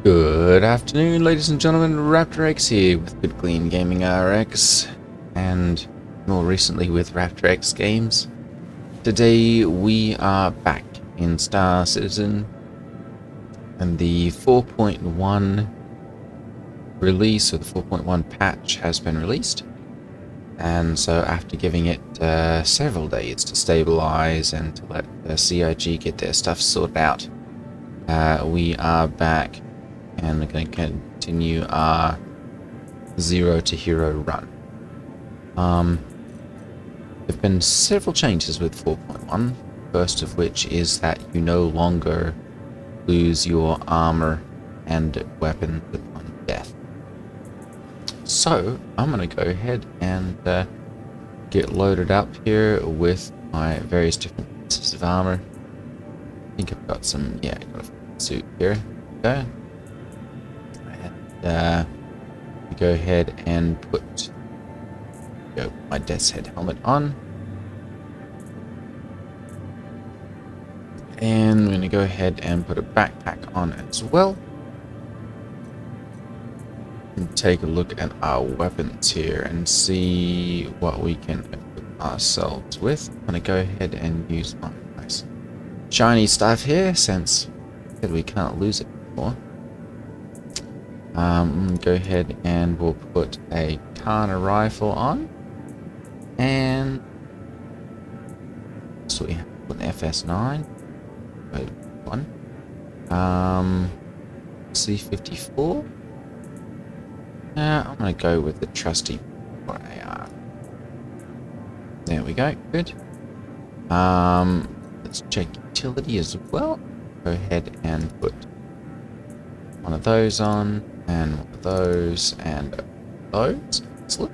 Good afternoon, ladies and gentlemen. Raptor X here with Good Clean Gaming RX, and more recently with Raptor X Games. Today we are back in Star Citizen, and the 4.1 release, or the 4.1 patch, has been released. And so after giving it several days to stabilize and to let the CIG get their stuff sorted out, we are back and we're going to continue our zero to hero run. There've been several changes with 4.1, first of which is that you no longer lose your armor and weapons upon death. So I'm going to go ahead and get loaded up here with my various different pieces of armor. I think I've got some, yeah, I've got a suit here. Okay. Go ahead and put my death's head helmet on, and we're going to go ahead and put a backpack on as well, and take a look at our weapons here and see what we can equip ourselves with. I'm going to go ahead and use my nice shiny stuff here, since we can't lose it before. Go ahead and we'll put a Kana rifle on, and so we have an FS9, one, C54. I'm gonna go with the trusty AR. There we go, good. Let's check utility as well. Go ahead and put one of those on, and one of those, and those. Excellent.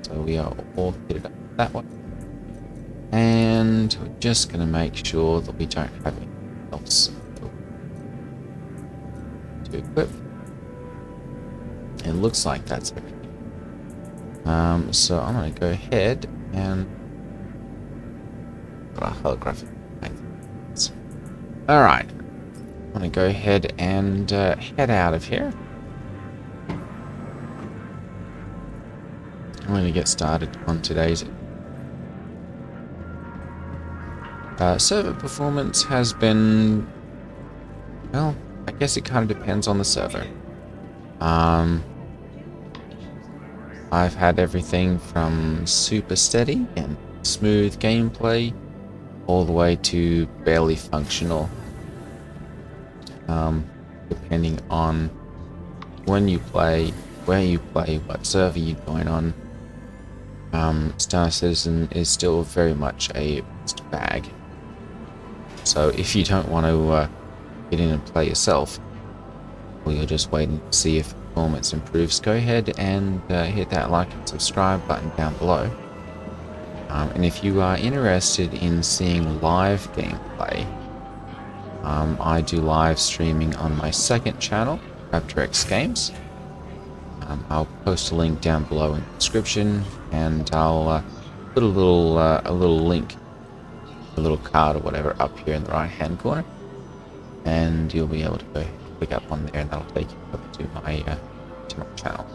So we are all kitted up that way. And we're just going to make sure that we don't have anything else to equip. It looks like that's everything. So I'm going to go ahead and put our holographic. Alright. I'm going to go ahead and head out of here. I'm going to get started on today's server performance. Has been, well, I guess it kind of depends on the server. I've had everything from super steady and smooth gameplay all the way to barely functional, depending on when you play, where you play, what server you join on. Star Citizen is still very much a mixed bag. So if you don't want to get in and play yourself, or you're just waiting to see if performance improves, go ahead and hit that like and subscribe button down below. And if you are interested in seeing live gameplay, I do live streaming on my second channel, Raptor X Games. I'll post a link down below in the description, and I'll put a little link, a little card or whatever, up here in the right hand corner, and you'll be able to go click up on there, and that'll take you up to my channel.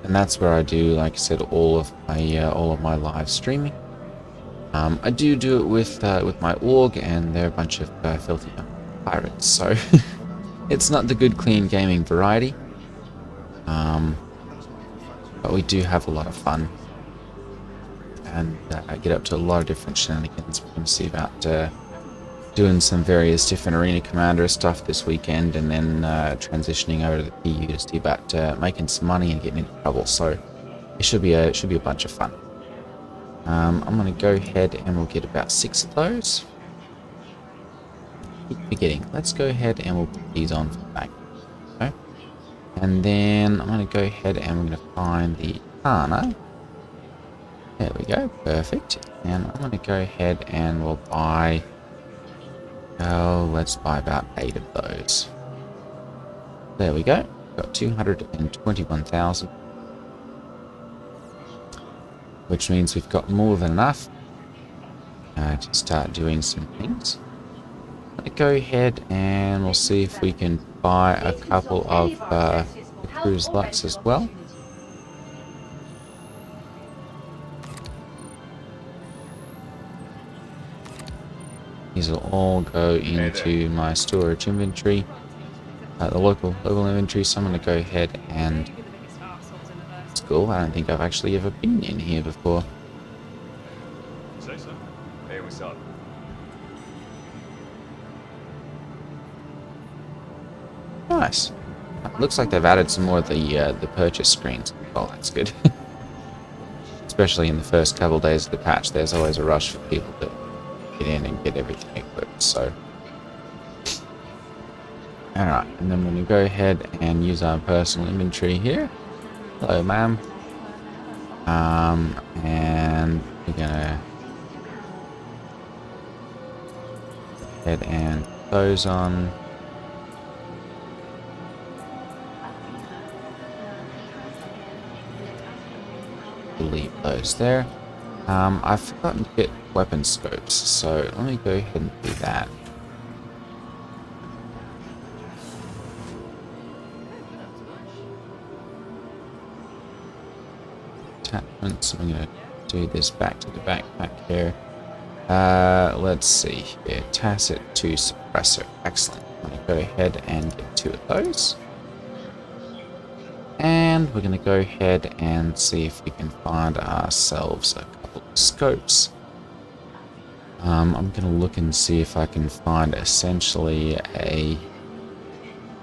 And that's where I do, like I said, all of my live streaming. I do it with my org, and they're a bunch of filthy pirates, so it's not the good clean gaming variety, but we do have a lot of fun, and I get up to a lot of different shenanigans. We're going to see about doing some various different arena commander stuff this weekend, and then transitioning over to the PU to see about making some money and getting into trouble. So it should be a bunch of fun. I'm going to go ahead and we'll get about 6 of those. Keep forgetting. Let's go ahead and we'll put these on for the back. Okay. And then I'm going to go ahead and we're going to find the Kana. There we go. Perfect. And I'm going to go ahead and we'll buy, let's buy about 8 of those. There we go. Got 221,000. Which means we've got more than enough to start doing some things. Let's go ahead and we'll see if we can buy a couple of the cruise lights as well. These will all go into my storage inventory, the local inventory. So I'm going to go ahead and it's cool. I don't think I've actually ever been in here before. Say so. Hey, what's up? Nice. Looks like they've added some more of the purchase screens. Oh, that's good. Especially in the first couple of days of the patch, there's always a rush for people to get in and get everything equipped. So, all right, and then we're gonna go ahead and use our personal inventory here. Hello, ma'am. And we're gonna head and put those on. Leave those there. I've forgotten to get weapon scopes, so let me go ahead and do that. Attachments. I'm gonna do this back to the backpack here. Let's see here. Tacit to suppressor. Excellent. I'm gonna go ahead and get 2 of those. And we're going to go ahead and see if we can find ourselves a couple of scopes. I'm going to look and see if I can find essentially a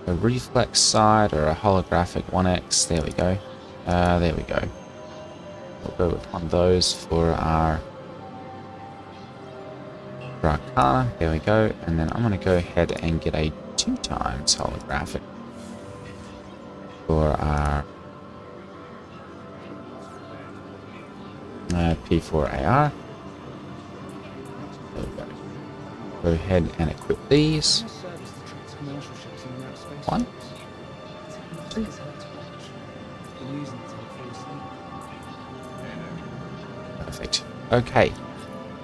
reflex sight or a holographic 1X. There we go. There we go. We'll go with one of those for our Arcana. There we go. And then I'm going to go ahead and get a 2 times holographic for our P4AR. There we go. Go ahead and equip these. 1, 2. Perfect. Okay.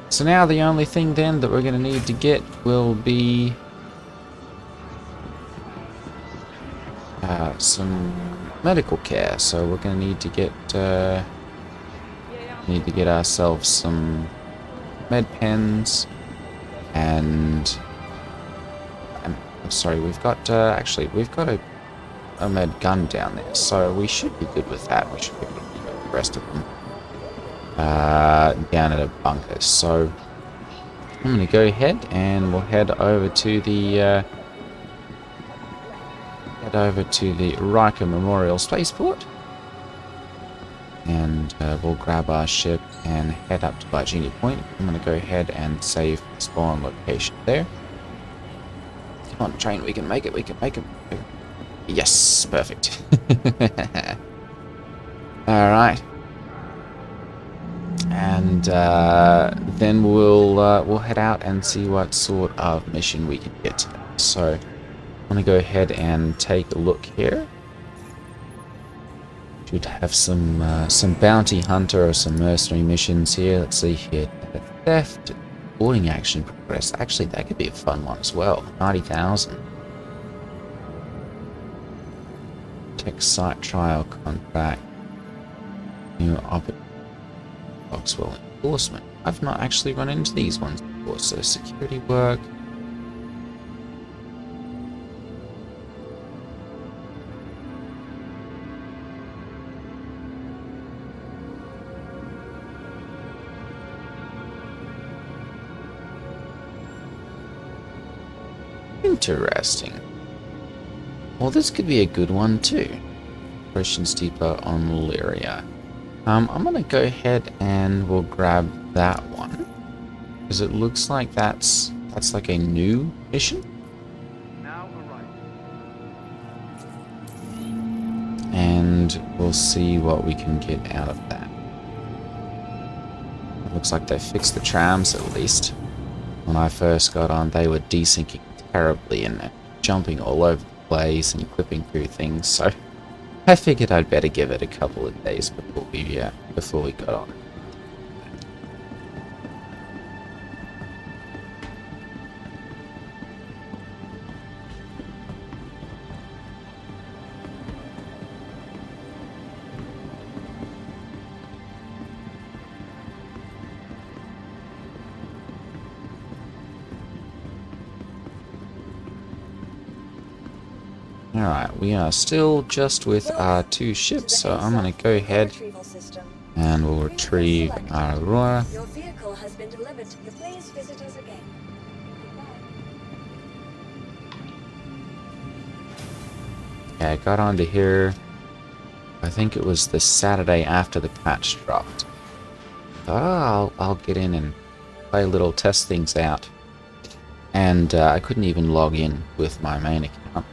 So now the only thing then that we're going to need to get will be some medical care. So we're going to need to get ourselves some med pens and I'm sorry, we've got actually we've got a med gun down there, so we should be good with that. We should be able to get the rest of them down at a bunker. So I'm going to go ahead and we'll head over to the Riker Memorial Spaceport, and we'll grab our ship and head up to Virginia Point. I'm going to go ahead and save the spawn location there. Come on, train, we can make it, we can make it. Yes, perfect. Alright. And then we'll head out and see what sort of mission we can get today. So I'm going to go ahead and take a look here. Should have some bounty hunter or some mercenary missions here. Let's see here. Theft, boarding action progress. Actually, that could be a fun one as well. 90,000. Tech site trial contract. New Foxwell Enforcement. I've not actually run into these ones before. So security work. Interesting. Well, this could be a good one too. Operations Depot on Lyria. I'm gonna go ahead and we'll grab that one because it looks like that's like a new mission. And we'll see what we can get out of that. It looks like they fixed the trams at least. When I first got on, they were desyncing terribly and jumping all over the place and clipping through things, so I figured I'd better give it a couple of days before we got on. Alright, we are still just with our 2 ships, so I'm going to go ahead and we'll retrieve our Aurora. Your vehicle has been delivered. Please visit us again. Okay, I got onto here. I think it was the Saturday after the patch dropped. Thought, I'll get in and play a little, test things out. And I couldn't even log in with my main account.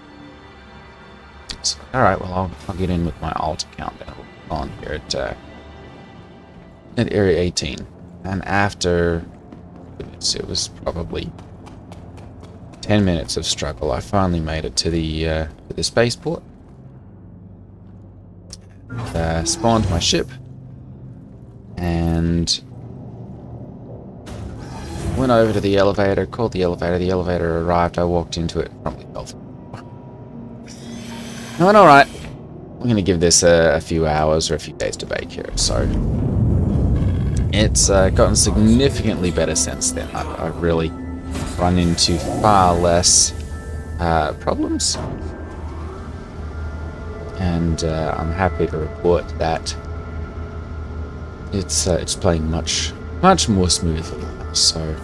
So, alright, well, I'll get in with my alt account then. We'll go on here at Area 18. And after, it was probably 10 minutes of struggle, I finally made it to the spaceport. Spawned my ship. And went over to the elevator, called the elevator arrived, I walked into it, promptly fell through. I went, alright, we're going to give this a few hours or a few days to bake here, so it's gotten significantly better since then. I've really run into far less problems, and I'm happy to report that it's playing much more smoothly now, so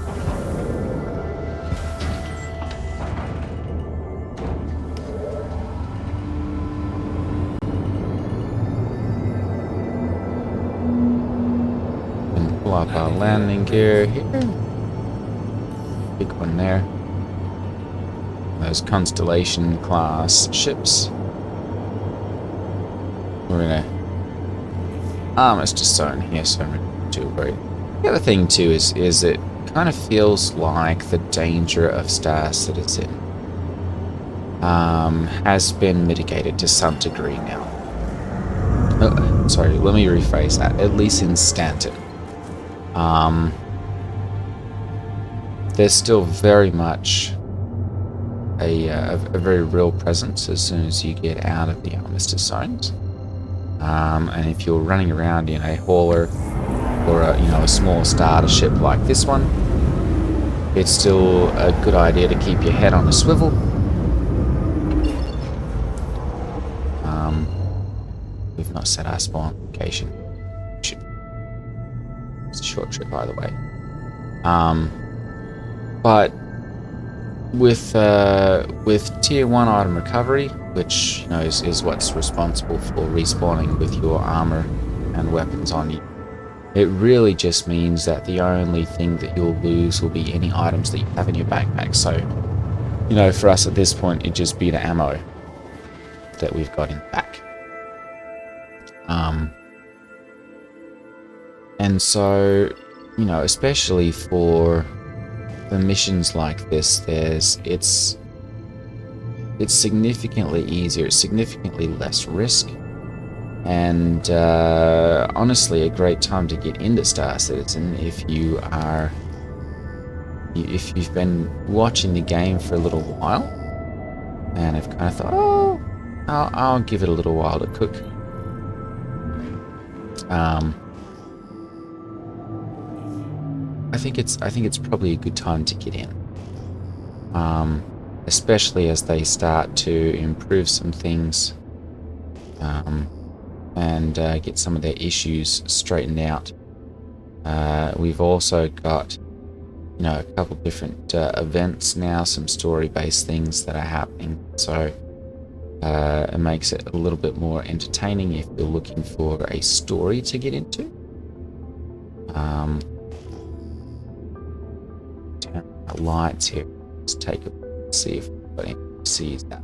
pull up our landing gear here. Big one there. Those Constellation class ships. We're in a armistice zone here, so I'm not too worried. The other thing too is it kind of feels like the danger of Star Citizen has been mitigated to some degree now. Sorry, let me rephrase that. At least in Stanton. There's still very much a very real presence as soon as you get out of the armistice zones. And if you're running around in a hauler or a small starter ship like this one, it's still a good idea to keep your head on a swivel. We've not set our spawn location. It's a short trip either way. But with tier 1 item recovery, which is what's responsible for respawning with your armor and weapons on you, it really just means that the only thing that you'll lose will be any items that you have in your backpack. So, for us at this point, it'd just be the ammo that we've got in the back. And so, especially for the missions like this, it's significantly easier, it's significantly less risk, and honestly a great time to get into Star Citizen if you've been watching the game for a little while and have kind of thought, oh, I'll give it a little while to cook. I think it's probably a good time to get in, especially as they start to improve some things and get some of their issues straightened out. We've also got a couple different events now, some story-based things that are happening, so it makes it a little bit more entertaining if you're looking for a story to get into. Turn the lights here. Let's take a see if we've got any seas out.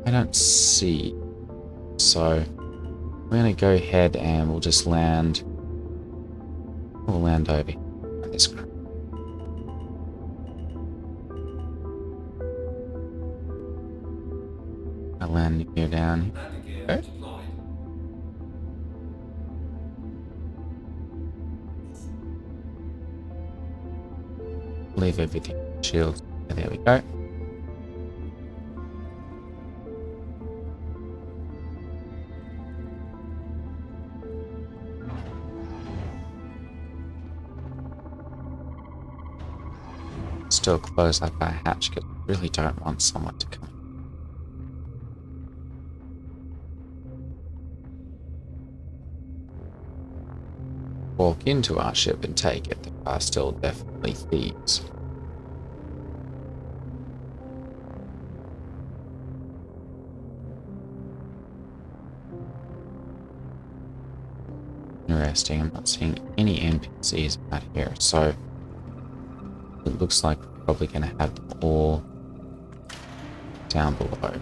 I don't see. So we're going to go ahead and we'll just land. We'll land over here on this crap. I'll land here down here. Okay. Leave everything. Shields. There we go. Still close up our hatch, get really don't want someone to come walk into our ship and take it. There are still definitely thieves. Interesting, I'm not seeing any NPCs out here, so it looks like we're probably going to have them all down below.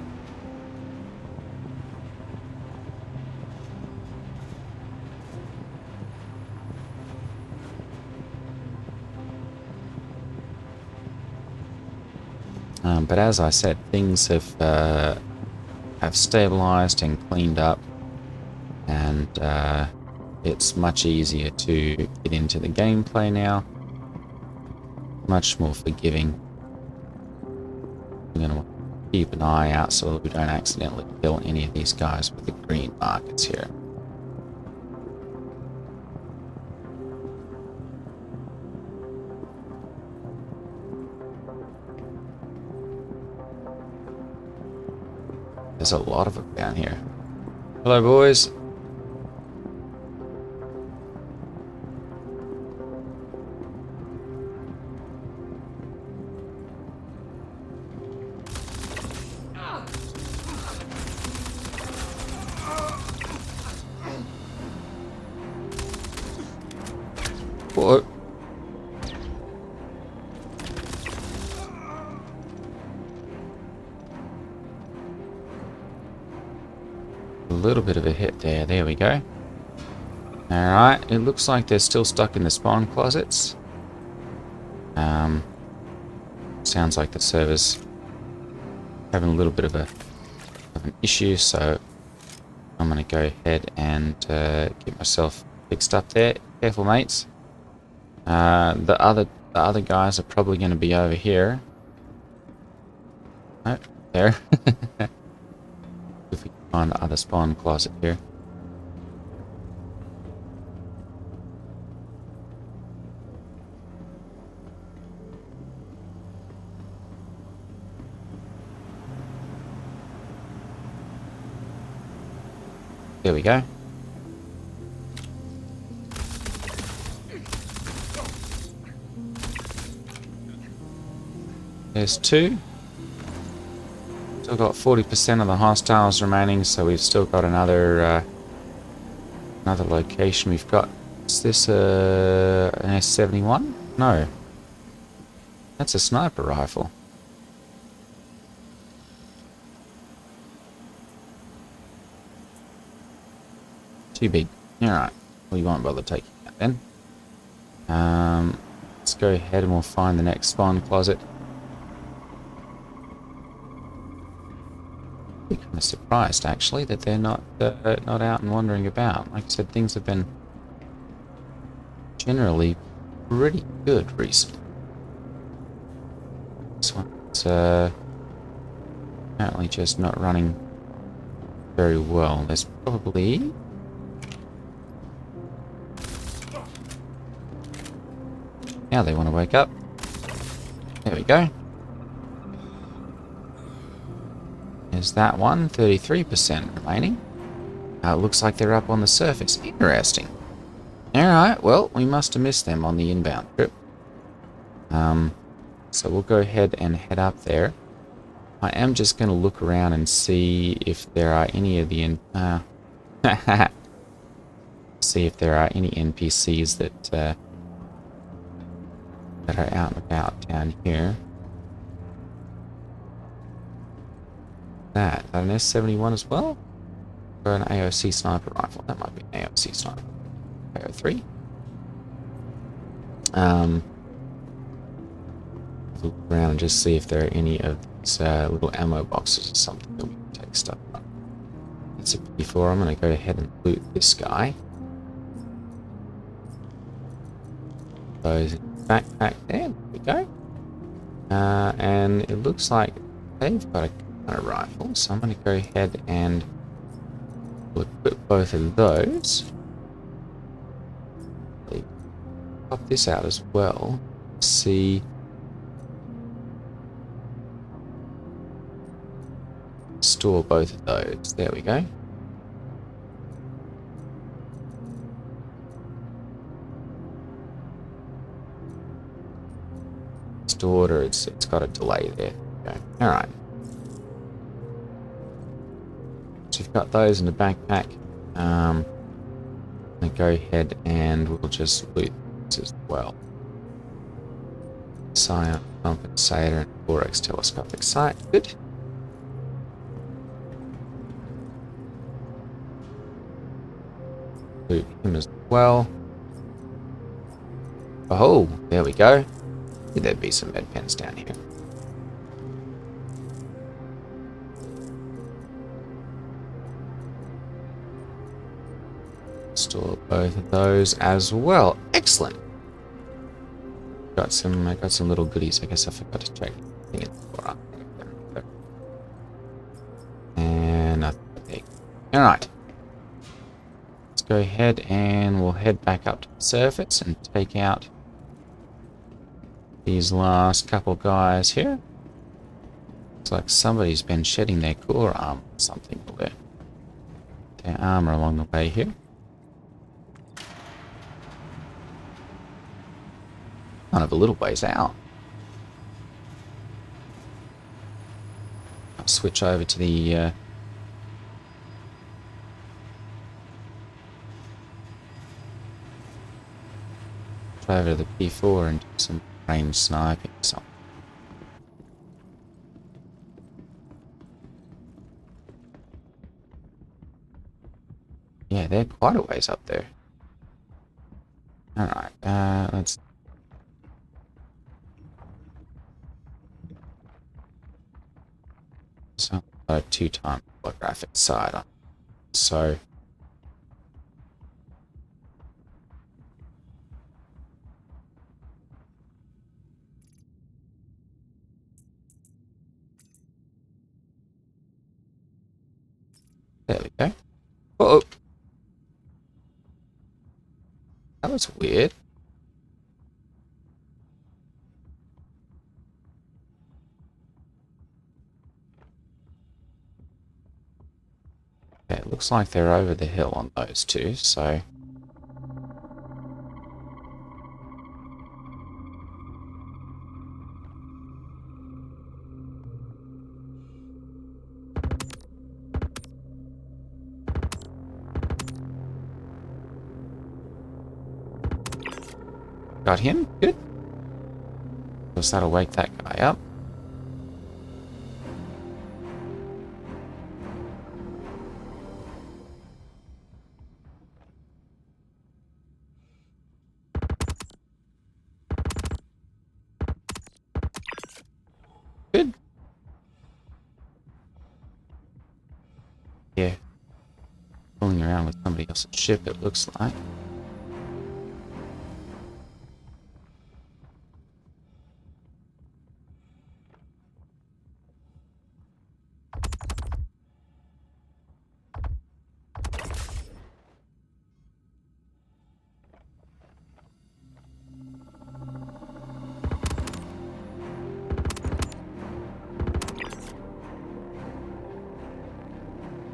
But as I said, things have stabilized and cleaned up, and it's much easier to get into the gameplay now. Much more forgiving. We're going to keep an eye out so that we don't accidentally kill any of these guys with the green markers here. There's a lot of them down here. Hello, boys. What? A little bit of a hit there. There we go. Alright, it looks like they're still stuck in the spawn closets. Sounds like the server's having a little bit of an issue, so I'm going to go ahead and get myself fixed up there. Careful, mates. The other guys are probably going to be over here. Oh, there. If we can find the other spawn closet here. There we go. There's two. Still got 40% of the hostiles remaining, so we've still got another location. We've got, is this an S71? No. That's a sniper rifle. Too big. Alright. We won't bother taking that then. Let's go ahead and we'll find the next spawn closet. I'm kind of surprised actually that they're not out and wandering about. Like I said, things have been generally pretty good recently. This one's apparently just not running very well. There's probably... Now they want to wake up. There we go. There's that one, 33% remaining. Looks like they're up on the surface. Interesting. Alright, well, we must have missed them on the inbound trip. So we'll go ahead and head up there. I am just going to look around and see if there are any of the... see if there are any NPCs that are out and about down here. That an S71 as well? Or an AOC sniper rifle? That might be an AOC sniper. AO3. Look around and just see if there are any of these little ammo boxes or something that we can take stuff from. That's a P4. I'm going to go ahead and loot this guy. Those backpack there. There we go. And it looks like they've got a rifle, so I'm going to go ahead and we'll equip both of those. Pop this out as well. See store both of those. There we go. Stored, or it's got a delay there. Okay. All right. So you've got those in the backpack. And go ahead and we'll just loot this as well. Psion compensator and Raptor X telescopic sight. Good. Loot him as well. Oh, there we go. There'd be some med pens down here. Store both of those as well. Excellent. I got some little goodies. I guess I forgot to check. I think it's and nothing. All right. Let's go ahead and we'll head back up to the surface and take out these last couple guys here. Looks like somebody's been shedding their core armor or something, or their armor along the way here. Kind of a little ways out. I'll switch over to the over to the P4 and do some range sniping or something. Yeah, they're quite a ways up there. Alright, let's... So, a 2-time holographic sight on. So... There we go. Oh! That was weird. Okay, it looks like they're over the hill on those two, so... Got him? Good. Guess that'll wake that guy up. Good. Yeah. Fooling around with somebody else's ship, it looks like.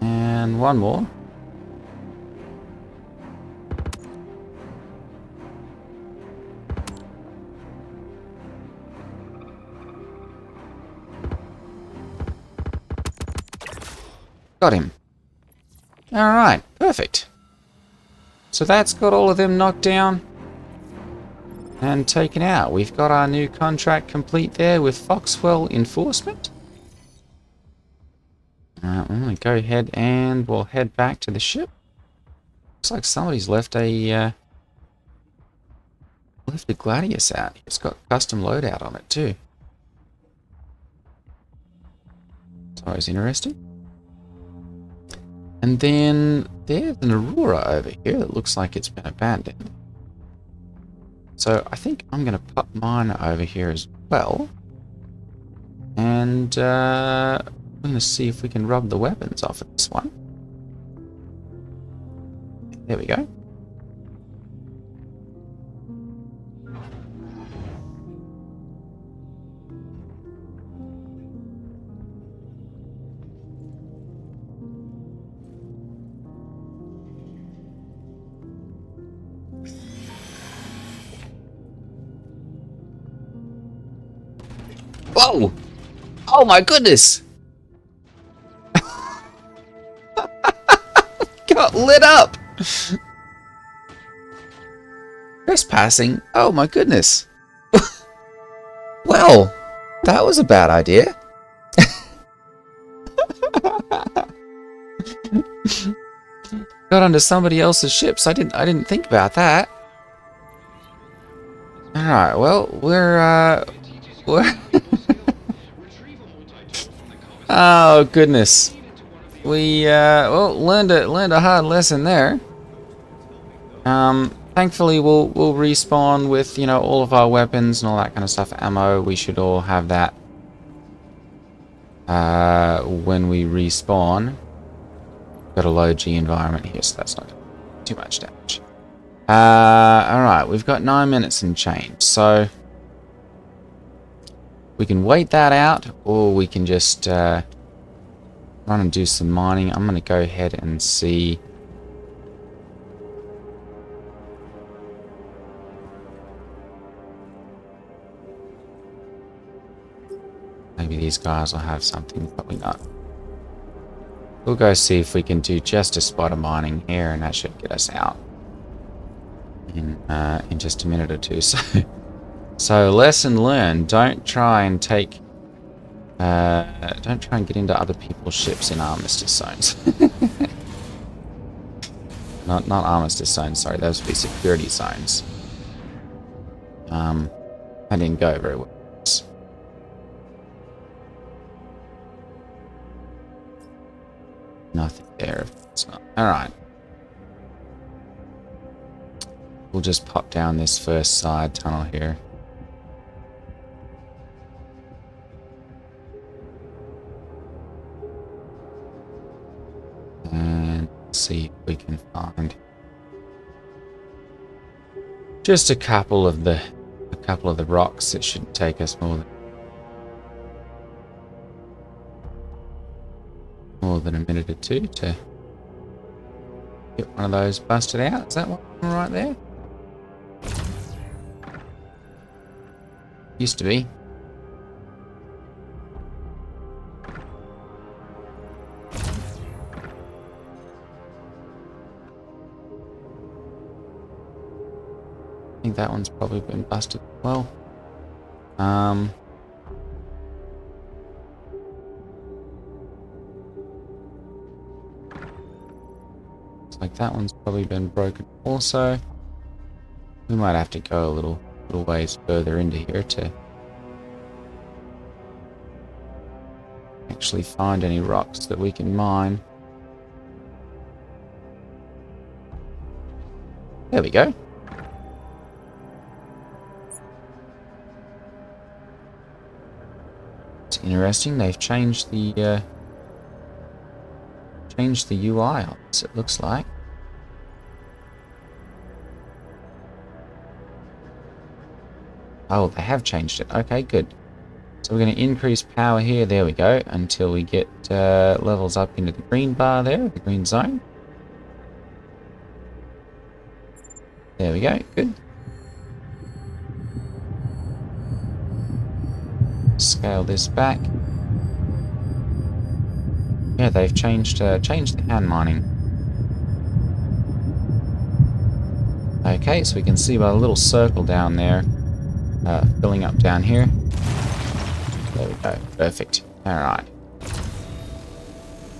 And one more. Got him. Alright, perfect. So that's got all of them knocked down and taken out. We've got our new contract complete there with Foxwell Enforcement. I'm going to go ahead and we'll head back to the ship. Looks like somebody's left a Gladius out. It's got custom loadout on it too. It's always interesting. And then there's an Aurora over here that looks like it's been abandoned. So I think I'm going to pop mine over here as well. And I'm going to see if we can rub the weapons off of this one. There we go. Whoa! Oh my goodness! Got lit up! Trespassing? Oh my goodness! Well, that was a bad idea. Got onto somebody else's ships. I didn't think about that. Alright, well, we're oh goodness. We well learned a hard lesson there. Thankfully we'll respawn with, you know, all of our weapons and all that kind of stuff. Ammo, we should all have that when we respawn. Got a low G environment here, so that's not too much damage. Alright, we've got 9 minutes and change, so we can wait that out, or we can just run and do some mining. I'm going to go ahead and see. Maybe these guys will have something, probably not. We'll go see if we can do just a spot of mining here, and that should get us out in just a minute or two. So lesson learned: don't try and take, don't try and get into other people's ships in armistice zones. not armistice zones. Sorry, those would be security zones. That didn't go very well. Nothing there if it's not. Alright. We'll just pop down this first side tunnel here. And see if we can find just a couple of the rocks. It shouldn't take us more than a minute or two to get one of those busted out. Is that one right there? Used to be. I think that one's probably been busted as well. Like that one's probably been broken also. We might have to go a little ways further into here to actually find any rocks that we can mine. There we go. It's interesting. They've changed the UI on this, it looks like. Oh, they have changed it. Okay, good. So we're going to increase power here. There we go. Until we get levels up into the green bar there, the green zone. There we go. Good. Scale this back. Yeah, they've changed the hand mining. Okay, so we can see by a little circle down there, filling up down here. There we go. Perfect. All right.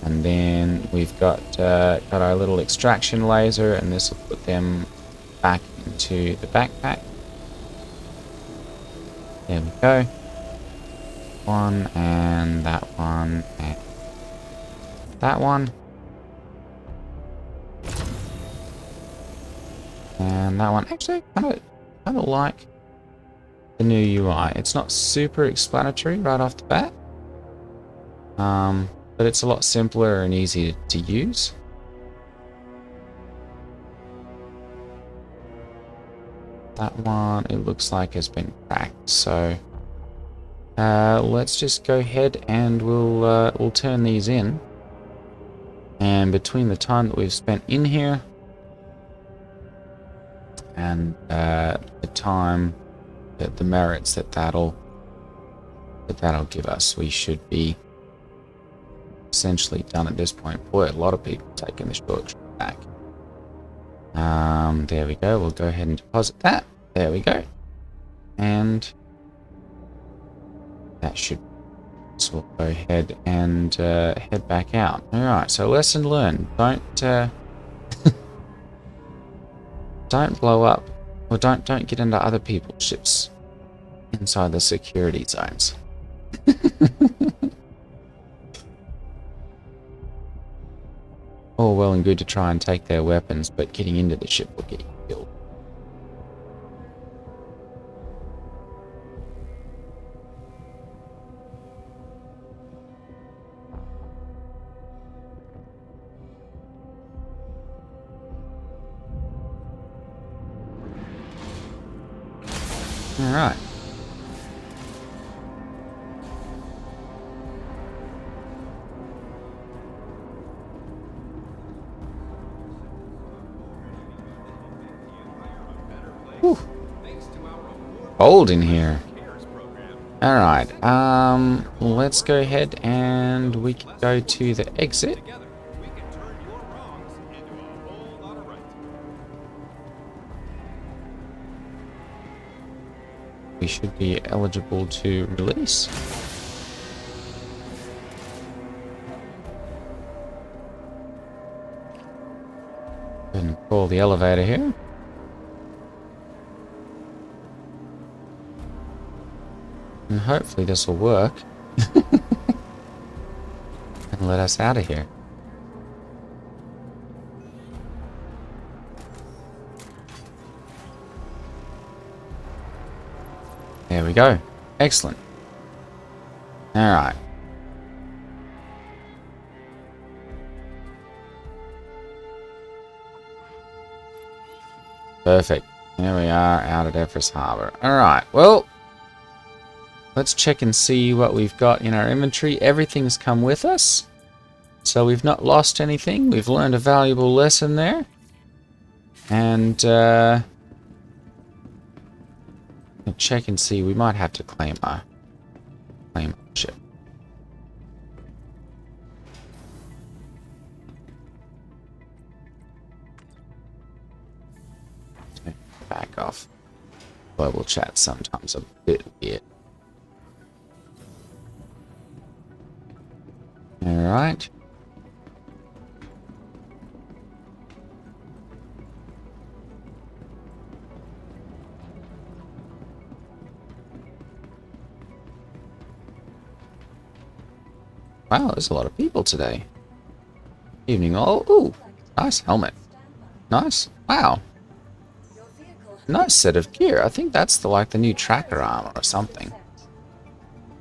And then we've got our little extraction laser, and this will put them back into the backpack. There we go. One, and that one, and that one. And that one. Actually, kind of like the new UI. It's not super explanatory right off the bat. But it's a lot simpler and easier to use. That one, it looks like has been cracked, so let's just go ahead and we'll turn these in. And between the time that we've spent in here and the time, the merits that'll that that'll give us. We should be essentially done at this point. Boy, a lot of people taking the short trip back. There we go. We'll go ahead and deposit that. There we go. And that should. So we'll go ahead and head back out. Alright, so lesson learned. Don't don't blow up, or don't get into other people's ships inside the security zones. All well and good to try and take their weapons, but getting into the ship will get you killed. All right. Whew. Cold in here. All right. Let's go ahead and we can go to the exit. We should be eligible to release. Go ahead and call the elevator here. And hopefully this will work. And let us out of here. There we go. Excellent. Alright. Perfect. There we are out at Everest Harbor. Alright, well, let's check and see what we've got in our inventory. Everything's come with us. So we've not lost anything. We've learned a valuable lesson there. And, check and see. We might have to claim our ship. Back off. Global chat sometimes a bit weird. All right. Wow, there's a lot of people today. Evening all. Ooh, nice helmet. Nice. Wow. Nice set of gear. I think that's the new tracker armor or something.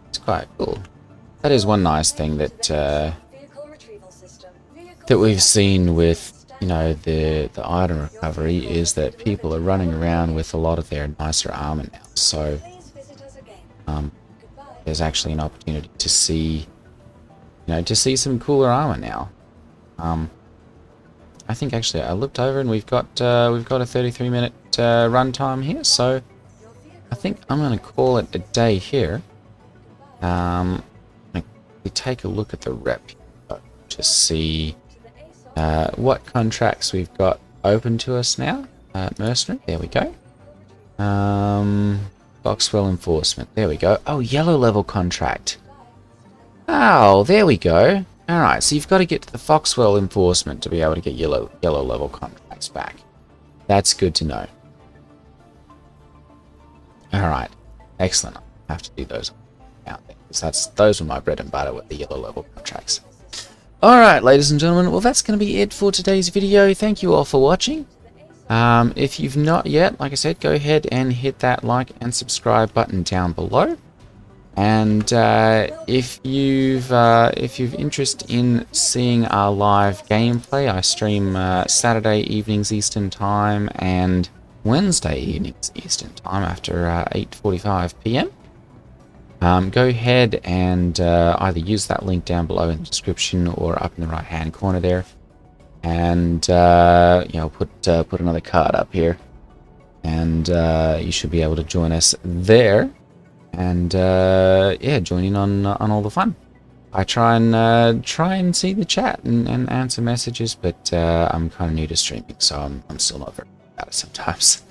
It's quite cool. That is one nice thing that that we've seen with, you know, the item recovery is that people are running around with a lot of their nicer armor now. So there's actually an opportunity to see, you know, to see some cooler armor now. I think actually I looked over and we've got a 33-minute run time here, so I think I'm going to call it a day here. We take a look at the rep to see what contracts we've got open to us now. Mercenary, there we go. Foxwell Enforcement, there we go. Oh, yellow level contract. Oh, there we go. Alright, so you've got to get to the Foxwell Enforcement to be able to get yellow level contracts back. That's good to know. Alright, excellent. I have to do those out there, because those were my bread and butter with the yellow level contracts. Alright, ladies and gentlemen, well that's going to be it for today's video. Thank you all for watching. If you've not yet, like I said, go ahead and hit that like and subscribe button down below. And if you've interest in seeing our live gameplay, I stream Saturday evenings Eastern Time and Wednesday evenings Eastern Time after 8:45 p.m. Go ahead and either use that link down below in the description or up in the right hand corner there, and you know, put another card up here, and you should be able to join us there. and yeah, join in on all the fun. I try and see the chat and answer messages, but I'm kind of new to streaming, so I'm still not very good at it sometimes.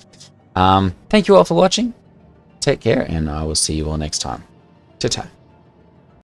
Thank you all for watching. Take care, and I will see you all next time. Ta-ta.